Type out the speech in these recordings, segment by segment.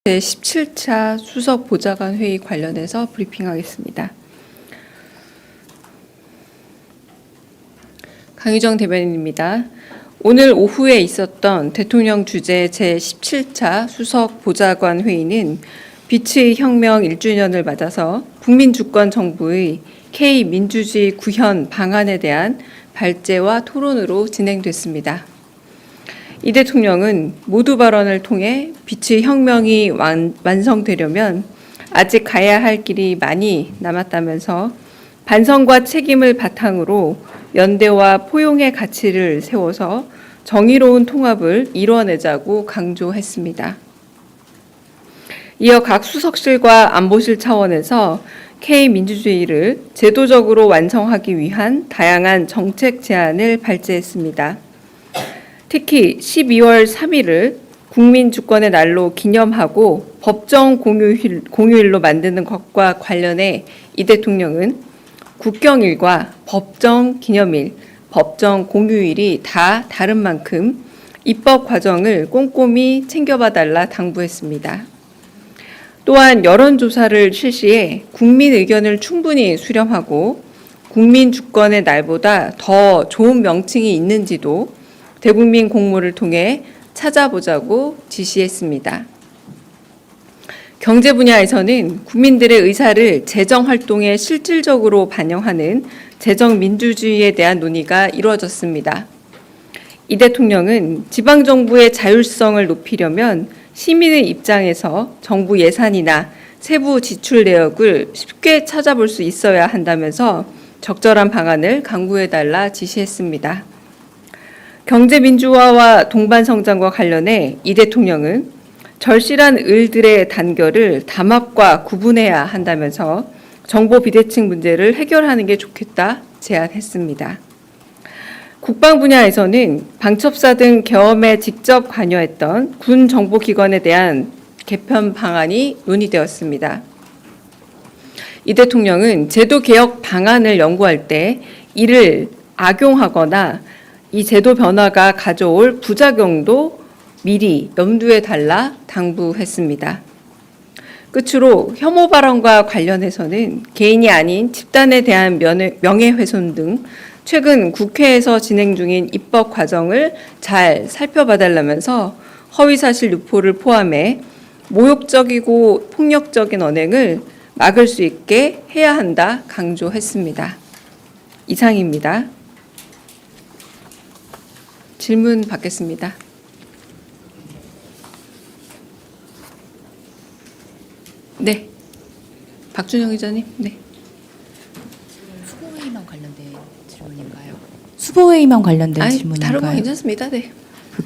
제17차 수석 보좌관 회의 관련해서 브리핑하겠습니다. 강유정 대변인입니다. 오늘 오후에 있었던 대통령 주재 제17차 수석 보좌관 회의는 빛의 혁명 1주년을 맞아서 국민주권정부의 K민주주의 구현 방안에 대한 발제와 토론으로 진행됐습니다. 이 대통령은 모두 발언을 통해 빛의 혁명이 완성되려면 아직 가야 할 길이 많이 남았다면서 반성과 책임을 바탕으로 연대와 포용의 가치를 세워서 정의로운 통합을 이뤄내자고 강조했습니다. 이어 각 수석실과 안보실 차원에서 K민주주의를 제도적으로 완성하기 위한 다양한 정책 제안을 발제했습니다. 특히 12월 3일을 국민주권의 날로 기념하고 법정 공휴일로 만드는 것과 관련해 이 대통령은 국경일과 법정 기념일, 법정 공휴일이 다 다른 만큼 입법 과정을 꼼꼼히 챙겨봐달라 당부했습니다. 또한 여론조사를 실시해 국민 의견을 충분히 수렴하고 국민주권의 날보다 더 좋은 명칭이 있는지도 대국민 공모를 통해 찾아보자고 지시했습니다. 경제 분야에서는 국민들의 의사를 재정활동에 실질적으로 반영하는 재정민주주의에 대한 논의가 이루어졌습니다. 이 대통령은 지방정부의 자율성을 높이려면 시민의 입장에서 정부 예산이나 세부 지출 내역을 쉽게 찾아볼 수 있어야 한다면서 적절한 방안을 강구해달라 지시했습니다. 경제민주화와 동반성장과 관련해 이 대통령은 절실한 을들의 단결을 담합과 구분해야 한다면서 정보 비대칭 문제를 해결하는 게 좋겠다 제안했습니다. 국방 분야에서는 방첩사 등 계엄에 직접 관여했던 군 정보기관에 대한 개편 방안이 논의되었습니다. 이 대통령은 제도 개혁 방안을 연구할 때 이를 악용하거나 이 제도 변화가 가져올 부작용도 미리 염두에 달라 당부했습니다. 끝으로 혐오 발언과 관련해서는 개인이 아닌 집단에 대한 명예훼손 등 최근 국회에서 진행 중인 입법 과정을 잘 살펴봐달라면서 허위사실 유포를 포함해 모욕적이고 폭력적인 언행을 막을 수 있게 해야 한다 강조했습니다. 이상입니다. 질문 받겠습니다. 네, 박준영 기자님. 네. 수보회의만 관련된 질문인가요? 수보회의만 관련된 질문인가요? 다른 거 괜찮습니다. 네.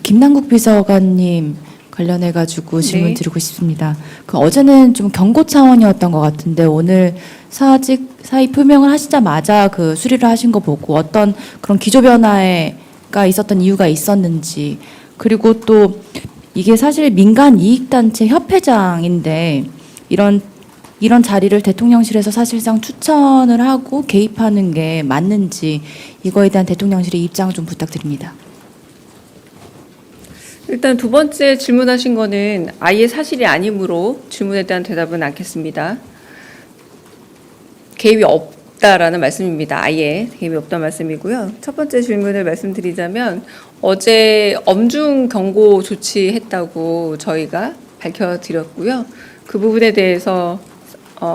김남국 비서관님 관련해가지고 질문 네. 드리고 싶습니다. 어제는 좀 경고 차원이었던 것 같은데 오늘 사의 표명을 하시자마자 수리를 하신 거 보고 어떤 그런 기조 변화가 있었던 이유가 있었는지, 그리고 또 이게 사실 민간 이익단체 협회장인데 이런 자리를 대통령실에서 사실상 추천을 하고 개입하는 게 맞는지 이거에 대한 대통령실의 입장 좀 부탁드립니다. 일단 두 번째 질문하신 거는 아예 사실이 아니므로 질문에 대한 대답은 않겠습니다. 개입이 없다라는 말씀입니다. 아예 개입이 없다는 말씀이고요. 첫 번째 질문을 말씀드리자면 어제 엄중 경고 조치했다고 저희가 밝혀드렸고요. 그 부분에 대해서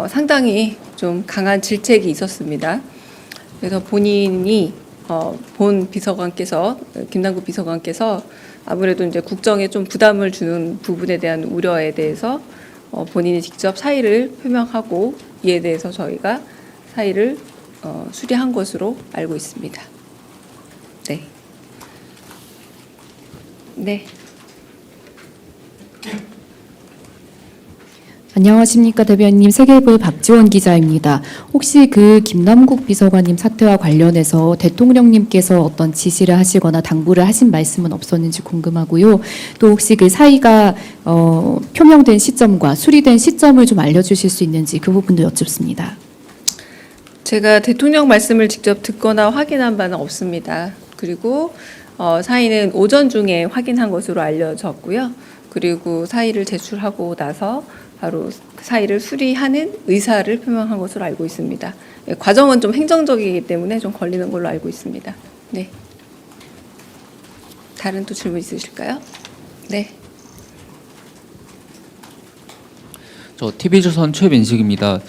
상당히 좀 강한 질책이 있었습니다. 그래서 본인이 본 비서관께서 김남국 비서관께서 아무래도 이제 국정에 좀 부담을 주는 부분에 대한 우려에 대해서 본인이 직접 사의를 표명하고 이에 대해서 저희가 사의를 수리한 것으로 알고 있습니다. 네. 네. 안녕하십니까 대변인님, 세계일보의 박지원 기자입니다. 혹시 김남국 비서관님 사태와 관련해서 대통령님께서 어떤 지시를 하시거나 당부를 하신 말씀은 없었는지 궁금하고요. 또 혹시 사의가 표명된 시점과 수리된 시점을 좀 알려주실 수 있는지 그 부분도 여쭙습니다. 제가 대통령 말씀을 직접 듣거나 확인한 바는 없습니다. 그리고 사의는 오전 중에 확인한 것으로 알려졌고요. 그리고 사의를 제출하고 나서 바로 사의를 수리하는 의사를 표명한 것으로 알고 있습니다. 예, 과정은 좀 행정적이기 때문에 좀 걸리는 걸로 알고 있습니다. 네. 다른 또 질문 있으실까요? 네. 저 TV조선 최민식입니다.